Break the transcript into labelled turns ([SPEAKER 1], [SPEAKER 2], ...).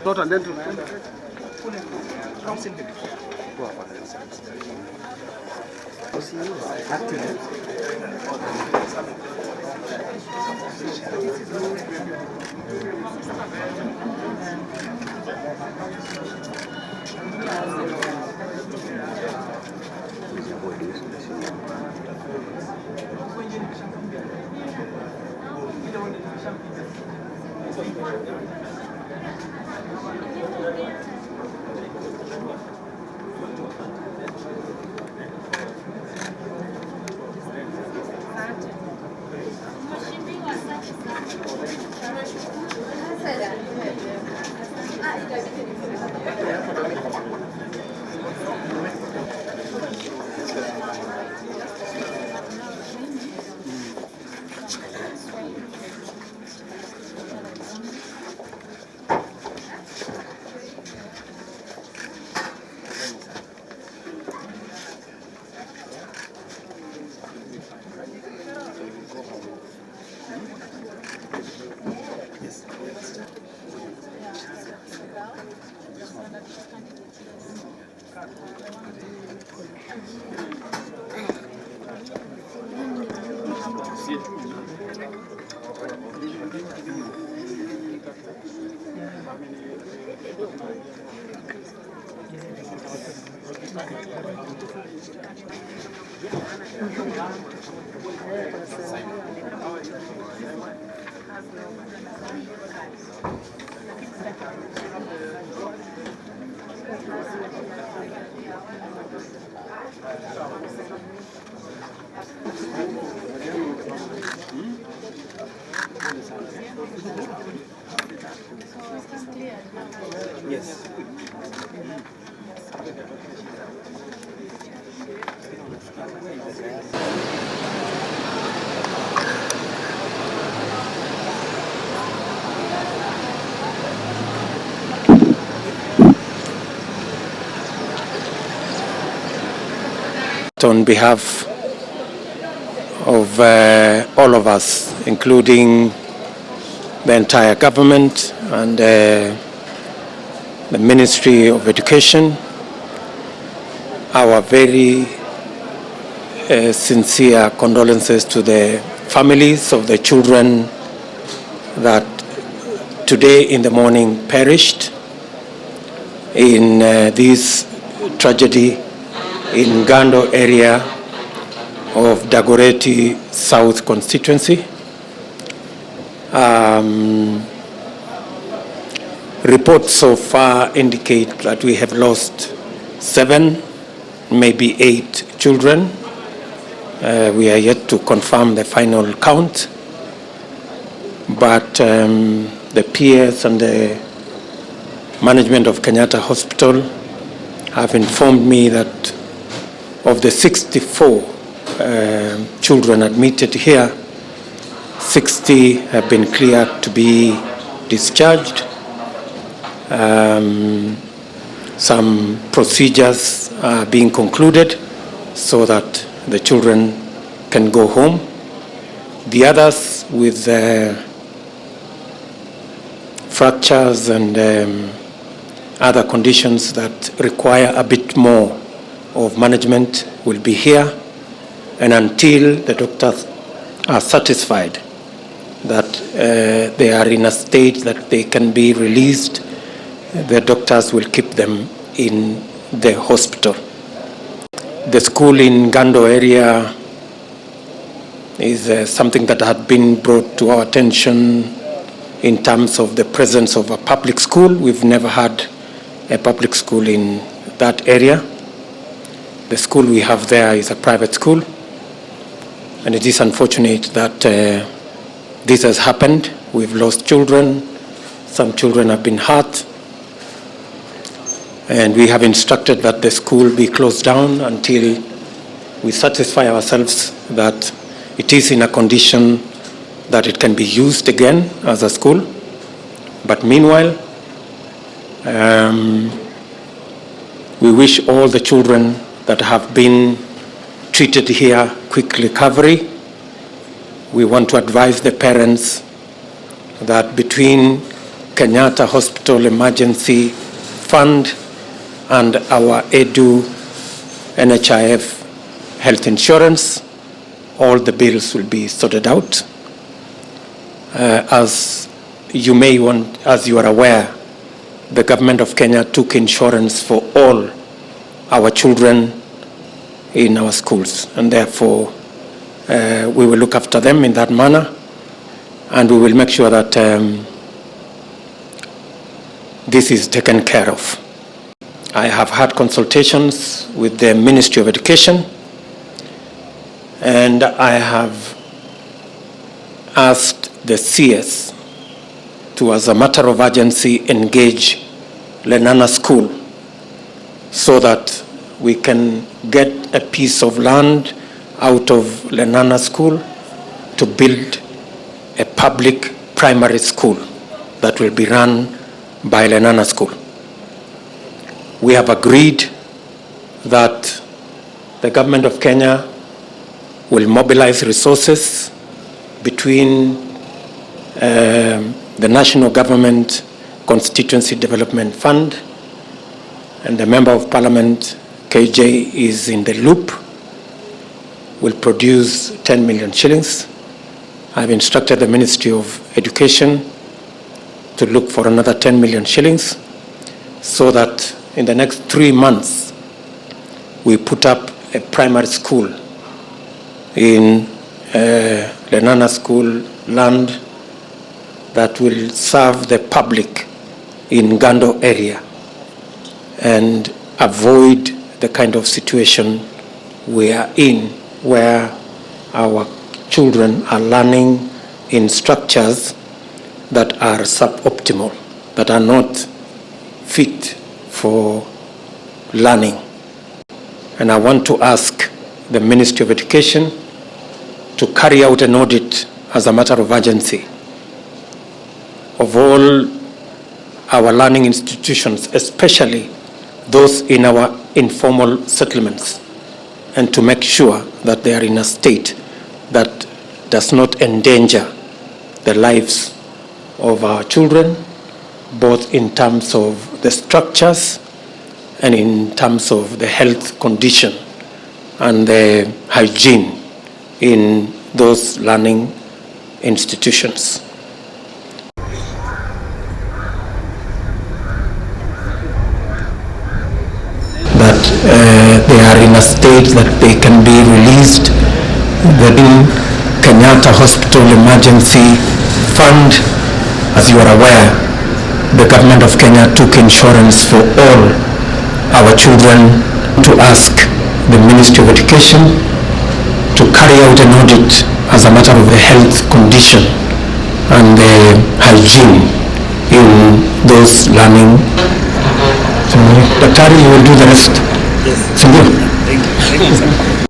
[SPEAKER 1] Not and then to yes. On behalf of all of us, including the entire government and the Ministry of Education, our very sincere condolences to the families of the children that today in the morning perished in this tragedy in Gando area of Dagoretti South constituency. Reports so far indicate that we have lost 7, maybe 8 children. We are yet to confirm the final count, but the peers and the management of Kenyatta Hospital have informed me that of the 64 children admitted here, 60 have been cleared to be discharged. Some procedures are being concluded so that the children can go home. The others with fractures and other conditions that require a bit more of management will be here, and until the doctors are satisfied that they are in a state that they can be released, the doctors will keep them in the hospital. The school in Gando area is something that had been brought to our attention in terms of the presence of a public school. We've never had a public school in that area. The school we have there is a private school, and it is unfortunate that this has happened. We've lost children. Some children have been hurt, and we have instructed that the school be closed down until we satisfy ourselves that it is in a condition that it can be used again as a school. But meanwhile, we wish all the children that have been treated here quick recovery. We want to advise the parents that between Kenyatta Hospital Emergency Fund and our EDU NHIF health insurance. All the bills will be sorted out. As you are aware, the government of Kenya took insurance for all our children in our schools, and therefore we will look after them in that manner, and we will make sure that this is taken care of. I have had consultations with the Ministry of Education, and I have asked the CS to, as a matter of urgency, engage Lenana School so that we can get a piece of land out of Lenana School to build a public primary school that will be run by Lenana School. We have agreed that the government of Kenya will mobilize resources between the National Government Constituency Development Fund, and the Member of Parliament, KJ, is in the loop, will produce 10 million shillings. I've instructed the Ministry of Education to look for another 10 million shillings so that in the next 3 months we put up a primary school in Lenana School land that will serve the public in Gando area and avoid the kind of situation we are in where our children are learning in structures that are suboptimal, that are not fit for learning. And I want to ask the Ministry of Education to carry out an audit as a matter of urgency of all our learning institutions, especially those in our informal settlements, and to make sure that they are in a state that does not endanger the lives of our children, both in terms of the structures and in terms of the health condition and the hygiene in those learning institutions. That they are in a state that they can be released. The Kenyatta Hospital Emergency Fund, as you are aware, the government of Kenya took insurance for all our children. To ask the Ministry of Education to carry out an audit as a matter of the health condition and the hygiene in those learning. Daktari, you will do the rest. Yes. Thank you.